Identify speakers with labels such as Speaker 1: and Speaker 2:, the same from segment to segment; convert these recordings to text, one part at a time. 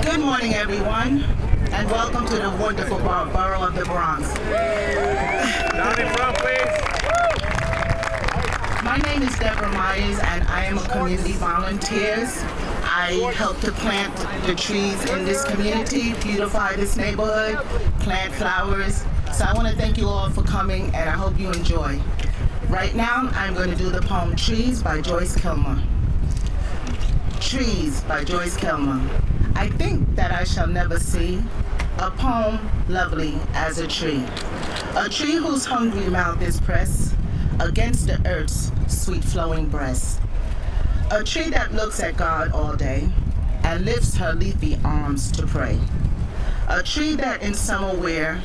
Speaker 1: Good morning, everyone, and welcome to the wonderful borough of the Bronx.
Speaker 2: Down in front, please.
Speaker 1: My name is Deborah Myers, and I am a community volunteer. I help to plant the trees in this community, beautify this neighborhood, plant flowers. So I want to thank you all for coming, and I hope you enjoy. Right now, I'm going to do the poem Trees by Joyce Kilmer. Trees by Joyce Kilmer. I think that I shall never see a poem lovely as a tree whose hungry mouth is pressed against the earth's sweet flowing breast. A tree that looks at God all day and lifts her leafy arms to pray. A tree that in summer wear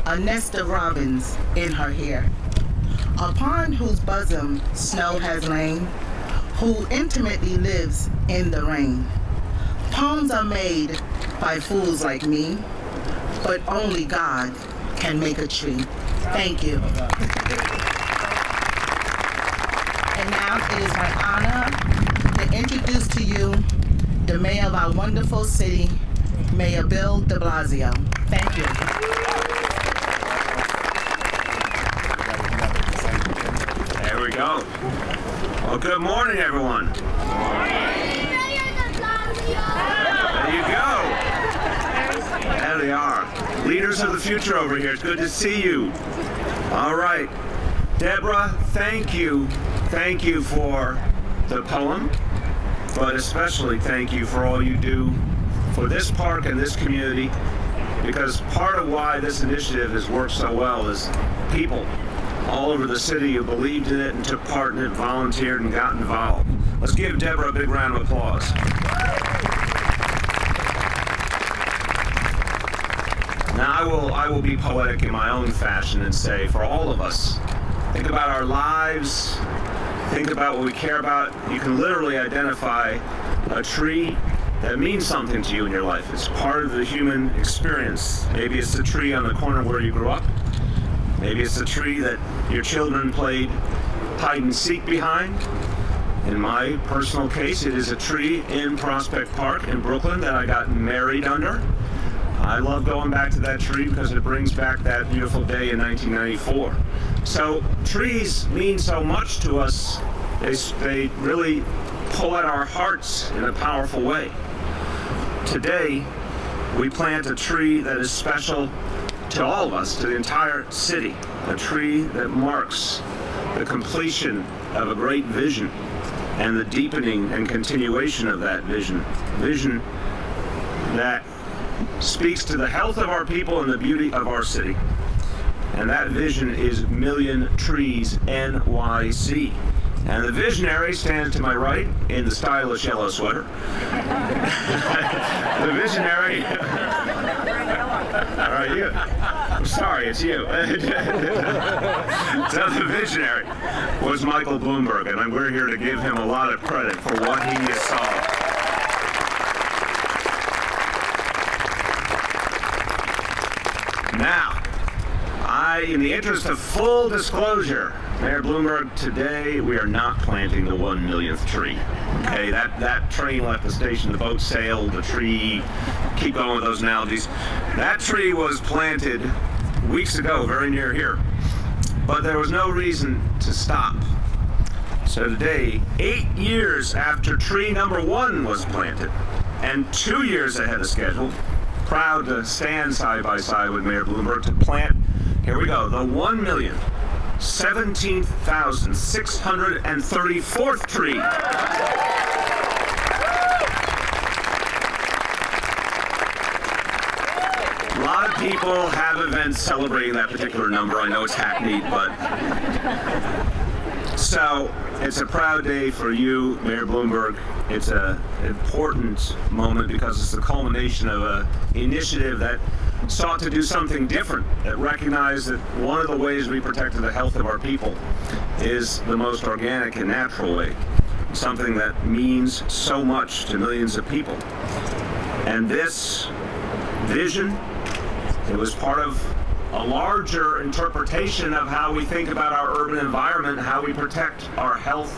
Speaker 1: a nest of robins in her hair. Upon whose bosom snow has lain, who intimately lives in the rain. Poems are made by fools like me, but only God can make a tree. Thank you. And now it is my honor to introduce to you the mayor of our wonderful city, Mayor Bill de Blasio. Thank you.
Speaker 2: There we go. Well, good morning, everyone. There you go. There they are. Leaders of the future over here. It's good to see you. All right. Deborah, thank you. Thank you for the poem, but especially thank you for all you do for this park and this community, because part of why this initiative has worked so well is people all over the city who believed in it and took part in it, volunteered and got involved. Let's give Deborah a big round of applause. Now I will be poetic in my own fashion and say, for all of us, think about our lives, think about what we care about. You can literally identify a tree that means something to you in your life. It's part of the human experience. Maybe it's the tree on the corner where you grew up. Maybe it's the tree that your children played hide and seek behind. In my personal case, it is a tree in Prospect Park in Brooklyn that I got married under. I love going back to that tree because it brings back that beautiful day in 1994. So trees mean so much to us. They really pull at our hearts in a powerful way. Today, we plant a tree that is special to all of us, to the entire city. A tree that marks the completion of a great vision and the deepening and continuation of that vision. Vision that speaks to the health of our people and the beauty of our city. And that vision is Million Trees NYC. And the visionary stands to my right in the stylish yellow sweater. The visionary. All right, you. I'm sorry, it's you. So the visionary was Michael Bloomberg, and we're here to give him a lot of credit for what he has solved. Now, in the interest of full disclosure, Mayor Bloomberg, today we are not planting the 1 millionth tree. Okay, that train left the station, the boat sailed, the tree, keep going with those analogies. That tree was planted weeks ago, very near here. But there was no reason to stop. So today, 8 years after tree number 1 was planted, and 2 years ahead of schedule, proud to stand side by side with Mayor Bloomberg to plant, here we go, the 1,017,634th tree. A lot of people have events celebrating that particular number. I know it's hackneyed, but so it's a proud day for you, Mayor Bloomberg. It's an important moment because it's the culmination of an initiative that sought to do something different, that recognized that one of the ways we protect the health of our people is the most organic and natural way, something that means so much to millions of people. And this vision, it was part of a larger interpretation of how we think about our urban environment, how we protect our health,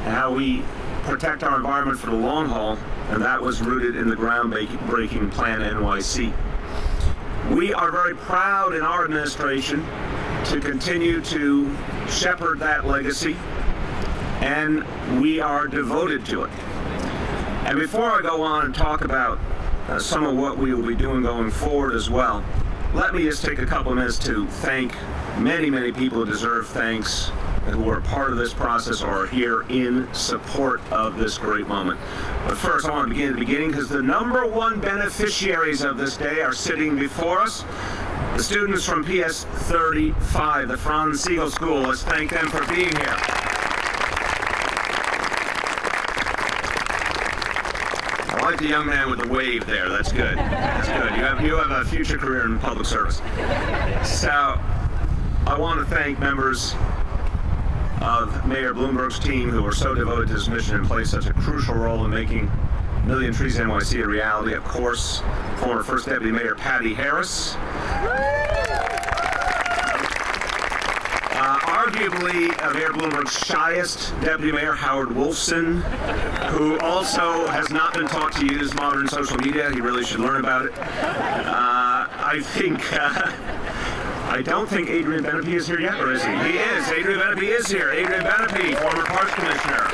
Speaker 2: and how we protect our environment for the long haul, and that was rooted in the groundbreaking Plan NYC. We are very proud in our administration to continue to shepherd that legacy, and we are devoted to it. And before I go on and talk about some of what we will be doing going forward as well, let me just take a couple of minutes to thank many, many people who deserve thanks, who are part of this process or are here in support of this great moment. But first, I want to begin at the beginning, because the #1 beneficiaries of this day are sitting before us. The students from PS 35, the Franz Siegel School. Let's thank them for being here. I like the young man with the wave there. That's good. That's good. You have a future career in public service. So I want to thank members of Mayor Bloomberg's team who are so devoted to this mission and play such a crucial role in making Million Trees NYC a reality. Of course, former First Deputy Mayor Patty Harris. Arguably Mayor Bloomberg's shyest Deputy Mayor, Howard Wolfson, who also has not been taught to use modern social media. He really should learn about it. I don't think Adrian Benepe is here yet, or is he? He is. Adrian Benepe is here. Adrian Benepe, former Parks Commissioner.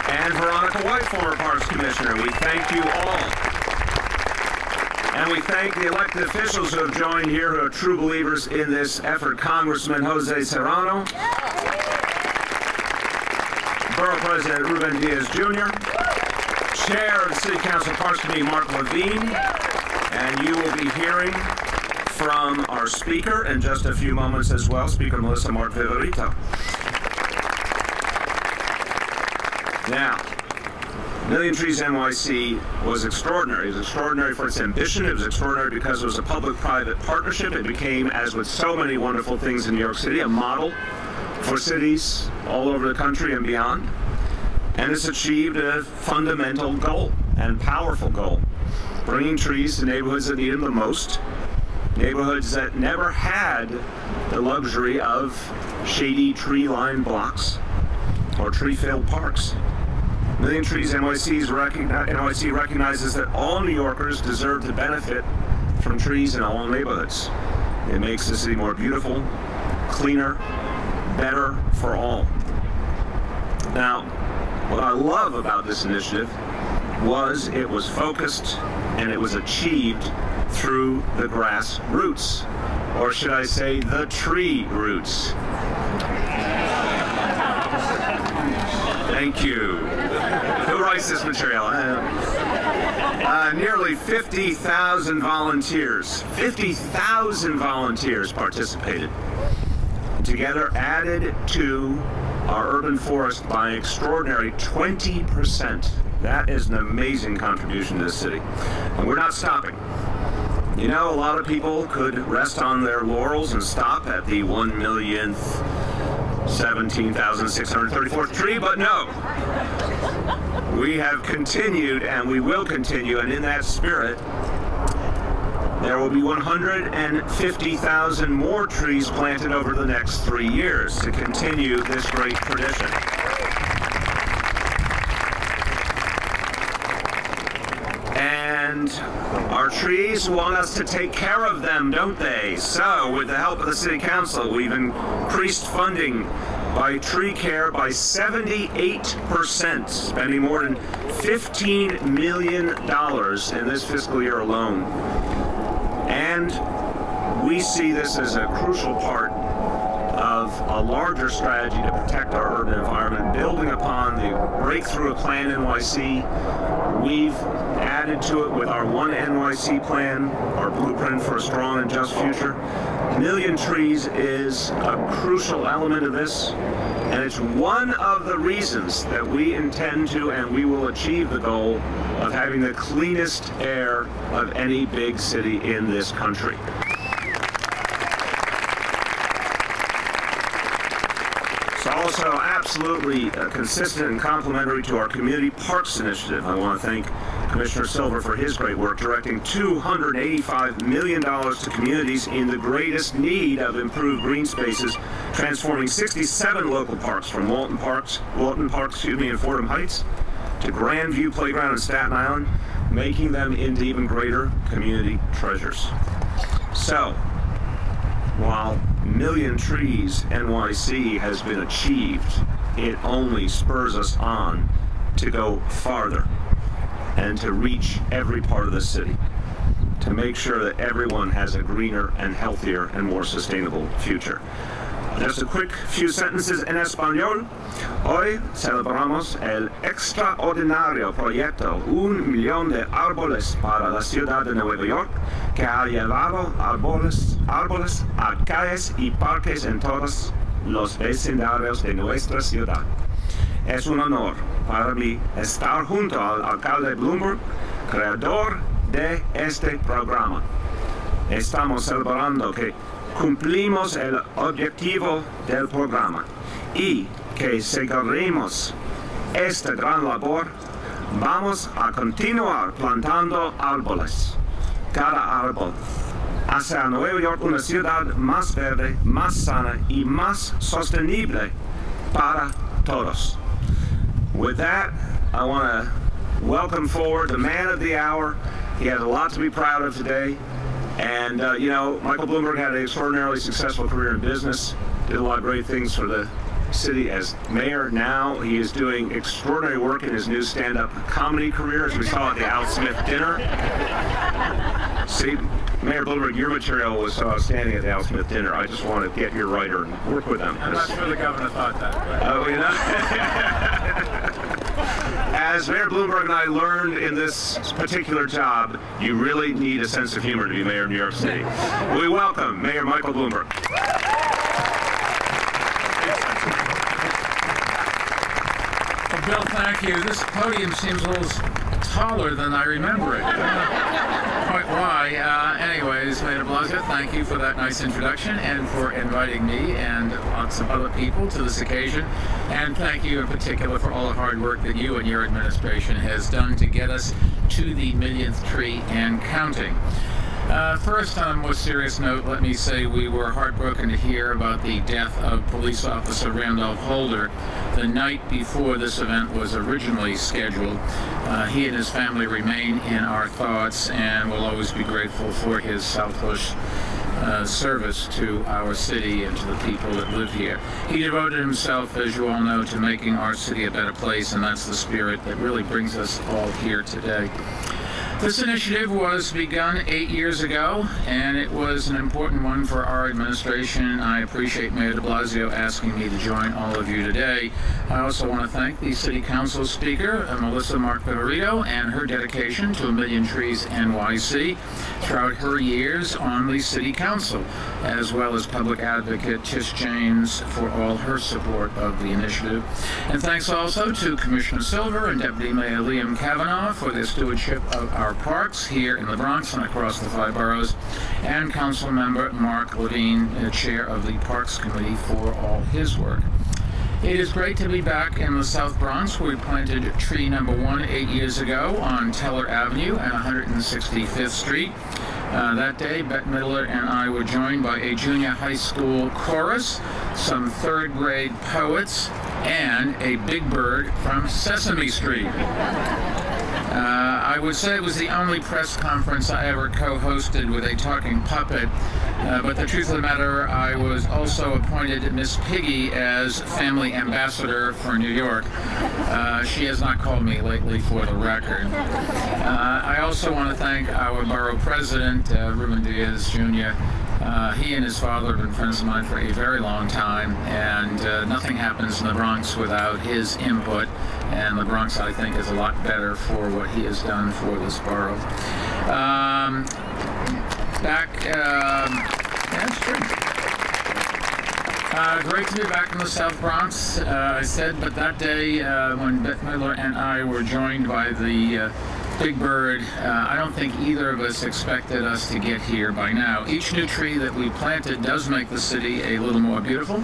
Speaker 2: And Veronica White, former Parks Commissioner. We thank you all. And we thank the elected officials who have joined here, who are true believers in this effort. Congressman Jose Serrano, Borough President Ruben Diaz Jr., Chair of the City Council Parks Committee Mark Levine, and you will be hearing from our speaker in just a few moments as well, Speaker Melissa Mark Viverito. Now, Million Trees NYC was extraordinary. It was extraordinary for its ambition. It was extraordinary because it was a public-private partnership. It became, as with so many wonderful things in New York City, a model for cities all over the country and beyond. And it's achieved a fundamental goal and powerful goal, bringing trees to neighborhoods that need them the most, neighborhoods that never had the luxury of shady tree-lined blocks or tree-filled parks. Million Trees NYC recognizes that all New Yorkers deserve to benefit from trees in all neighborhoods. It makes the city more beautiful, cleaner, better for all. Now, what I love about this initiative was it was focused and it was achieved through the grassroots, or should I say the tree roots. Thank you. Who writes this material? Nearly 50,000 volunteers. 50,000 volunteers participated. Together added to our urban forest by an extraordinary 20%. That is an amazing contribution to the city. And we're not stopping. You know, a lot of people could rest on their laurels and stop at the 1,017,634th tree, but no. We have continued and we will continue, and in that spirit, there will be 150,000 more trees planted over the next 3 years to continue this great tradition. And our trees want us to take care of them, don't they? So, with the help of the City Council, we've increased funding by tree care by 78%, spending more than $15 million in this fiscal year alone. And we see this as a crucial part of a larger strategy to protect our urban environment, building upon the breakthrough of Plan NYC. We've added to it with our One NYC plan, our blueprint for a strong and just future. Million Trees is a crucial element of this, and it's one of the reasons that we intend to and we will achieve the goal of having the cleanest air of any big city in this country. It's also absolutely consistent and complementary to our Community Parks Initiative. I want to thank Commissioner Silver for his great work, directing $285 million to communities in the greatest need of improved green spaces, transforming 67 local parks from Walton Park, in Fordham Heights to Grandview Playground in Staten Island, making them into even greater community treasures. So, while Million Trees NYC has been achieved, it only spurs us on to go farther and to reach every part of the city, to make sure that everyone has a greener and healthier and more sustainable future. Just a quick few sentences en español. Hoy celebramos el extraordinario proyecto 1 millón de árboles para la ciudad de Nueva York, que ha llevado árboles a calles y parques en todos los vecindarios de nuestra ciudad. Es un honor para mí estar junto al alcalde Bloomberg, creador de este programa. Estamos celebrando que cumplimos el objetivo del programa y que seguiremos esta gran labor. Vamos a continuar plantando árboles. Cada árbol hace a Nueva York una ciudad más verde, más sana y más sostenible para todos. With that, I want to welcome forward the man of the hour. He has a lot to be proud of today. And, you know, Michael Bloomberg had an extraordinarily successful career in business, did a lot of great things for the city as mayor. Now he is doing extraordinary work in his new stand-up comedy career, as we saw at the Al Smith dinner. See, Mayor Bloomberg, your material was so outstanding at the Al Smith dinner. I just want to get your writer and work with them.
Speaker 3: I'm not sure the governor thought that.
Speaker 2: Oh, you know? As Mayor Bloomberg and I learned in this particular job, you really need a sense of humor to be mayor of New York City. We welcome Mayor Michael Bloomberg.
Speaker 3: Well, Bill, thank you. This podium seems a little taller than I remember it. I don't know quite why. Anyways, Mayor de Blasio, thank you for that nice introduction and for inviting me and lots of other people to this occasion. And thank you in particular for all the hard work that you and your administration has done to get us to the millionth tree and counting. First, on a more serious note, let me say we were heartbroken to hear about the death of police officer Randolph Holder the night before this event was originally scheduled. He and his family remain in our thoughts and will always be grateful for his selfless service to our city and to the people that live here. He devoted himself, as you all know, to making our city a better place, and that's the spirit that really brings us all here today. This initiative was begun 8 years ago, and it was an important one for our administration. I appreciate Mayor de Blasio asking me to join all of you today. I also want to thank the City Council Speaker, Melissa Mark-Viverito, and her dedication to A Million Trees NYC throughout her years on the City Council, as well as Public Advocate Tish James for all her support of the initiative. And thanks also to Commissioner Silver and Deputy Mayor Liam Kavanaugh for their stewardship of our parks here in the Bronx and across the 5 boroughs, and Council Member Mark Levine, Chair of the Parks Committee, for all his work. It is great to be back in the South Bronx, where we planted tree number 1 8 years ago on Teller Avenue and 165th Street. That day, Bette Midler and I were joined by a junior high school chorus, some 3rd grade poets, and a big bird from Sesame Street. I would say it was the only press conference I ever co-hosted with a talking puppet, but the truth of the matter, I was also appointed Miss Piggy as family ambassador for New York. She has not called me lately, for the record. I also want to thank our borough president, Ruben Diaz Jr. He and his father have been friends of mine for a very long time, and nothing happens in the Bronx without his input, and the Bronx, I think, is a lot better for what he has done for this borough. That's true. Great to be back in the South Bronx, I said, but that day when Bette Midler and I were joined by the Big Bird, I don't think either of us expected us to get here by now. Each new tree that we planted does make the city a little more beautiful.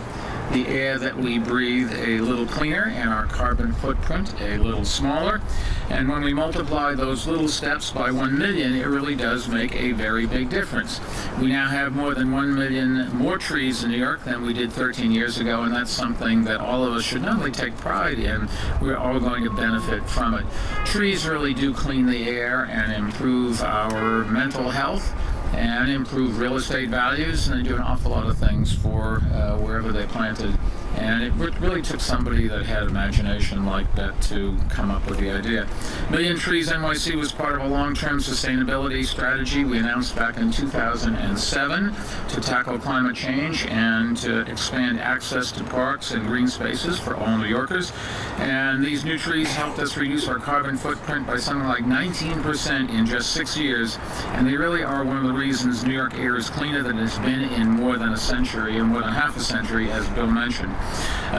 Speaker 3: the air that we breathe a little cleaner and our carbon footprint a little smaller. And when we multiply those little steps by 1 million, it really does make a very big difference. We now have more than 1 million more trees in New York than we did 13 years ago, and that's something that all of us should not only take pride in, we're all going to benefit from it. Trees really do clean the air and improve our mental health and improve real estate values, and they do an awful lot of things for wherever they planted. And it really took somebody that had imagination like that to come up with the idea. Million Trees NYC was part of a long-term sustainability strategy we announced back in 2007 to tackle climate change and to expand access to parks and green spaces for all New Yorkers. And these new trees helped us reduce our carbon footprint by something like 19% in just 6 years. And they really are one of the reasons New York air is cleaner than it's been in more than a century, and more than half a century, as Bill mentioned.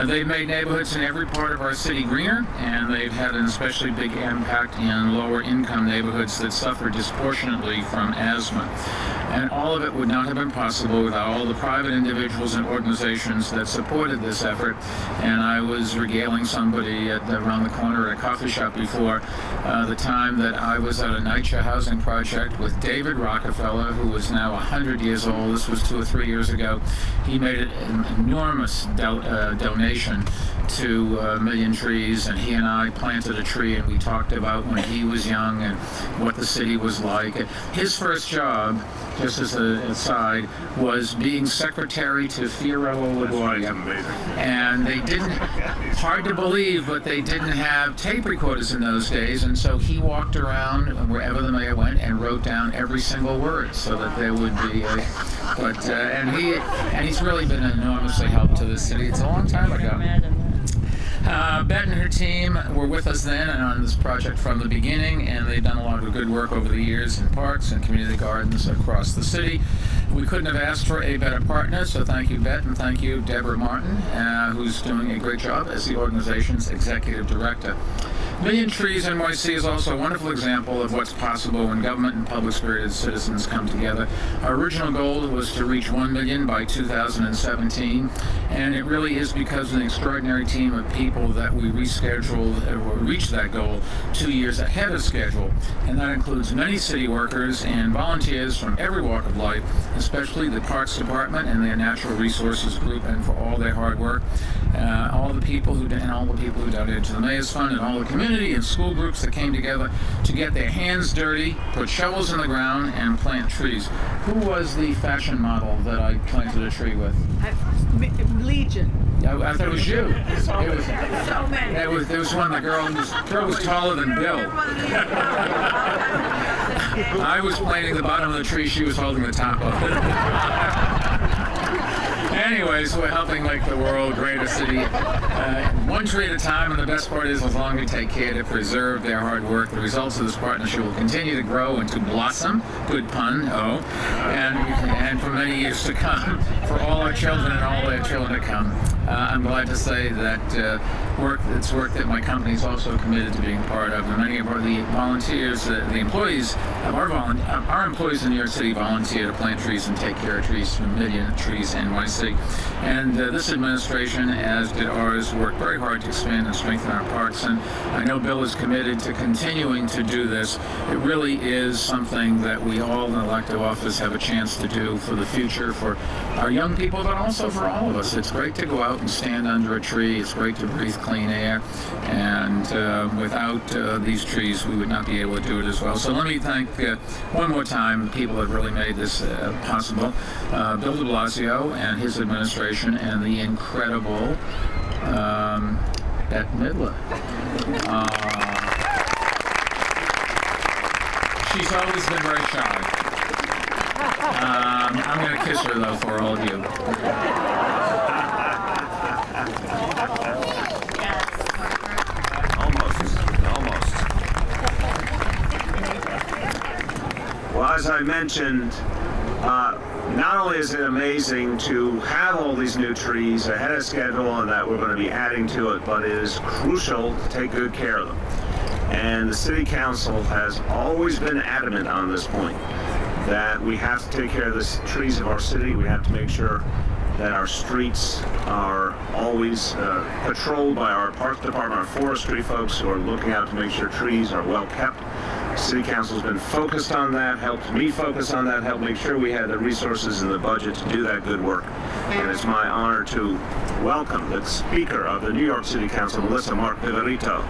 Speaker 3: They've made neighborhoods in every part of our city greener, and they've had an especially big impact in lower income neighborhoods that suffer disproportionately from asthma. And all of it would not have been possible without all the private individuals and organizations that supported this effort. And I was regaling somebody around the corner at a coffee shop before the time that I was at a NYC housing project with David Rockefeller, who is now 100 years old. This was 2 or 3 years ago. He made an enormous donation to Million Trees, and he and I planted a tree, and we talked about when he was young and what the city was like. His first job, just as an aside, was being secretary to Fiorello LaGuardia. And they didn't, hard to believe, but they didn't have tape recorders in those days, and so he walked around wherever the mayor went and wrote down every single word so that there would be a, and he's really been an enormously help to the city. It's a long time ago. Bet and her team were with us then and on this project from the beginning, and they've done a lot of good work over the years in parks and community gardens across the city. We couldn't have asked for a better partner, so thank you, Bet, and thank you, Deborah Martin, who's doing a great job as the organization's executive director. Million Trees NYC is also a wonderful example of what's possible when government and public-spirited citizens come together. Our original goal was to reach 1 million by 2017, and it really is because of an extraordinary team of people that we rescheduled or reached that goal 2 years ahead of schedule. And that includes many city workers and volunteers from every walk of life, especially the Parks Department and their Natural Resources Group, and for all their hard work. All the people who donated to the Mayor's Fund, and all the community and school groups that came together to get their hands dirty, put shovels in the ground, and plant trees. Who was the fashion model that I planted a tree with?
Speaker 4: Legion.
Speaker 3: I thought it was you.
Speaker 4: So many.
Speaker 3: There was one. The girl was taller than Bill. I was planting the bottom of the tree. She was holding the top of it. Anyways, we're helping make the world a greater city, one tree at a time, and the best part is, as long as we take care to preserve their hard work, the results of this partnership will continue to grow and to blossom, good pun, and for many years to come, for all our children and all their children to come. I'm glad to say that it's work that my company is also committed to being part of, and many of the volunteers, the employees of our employees in New York City volunteer to plant trees and take care of trees from Million Trees NYC. And this administration, as did ours, worked very hard to expand and strengthen our parks, and I know Bill is committed to continuing to do this. It really is something that we all in elective office have a chance to do for the future, for our young people, but also for all of us. It's great to go out and stand under a tree. It's great to breathe clean air, and without these trees, we would not be able to do it as well. So let me thank one more time the people that really made this possible. Bill de Blasio and his administration, and the incredible Bette Midler. She's always been very shy. I'm going to kiss her, though, for all of you.
Speaker 2: Almost. Well, as I mentioned, not only is it amazing to have all these new trees ahead of schedule and that we're going to be adding to it, but it is crucial to take good care of them. And the City Council has always been adamant on this point, that we have to take care of the trees of our city. We have to make sure that our streets are always patrolled by our Parks Department, our forestry folks who are looking out to make sure trees are well kept. City Council's been focused on that, helped me focus on that, helped make sure we had the resources in the budget to do that good work. And it's my honor to welcome the Speaker of the New York City Council, Melissa Mark Viverito.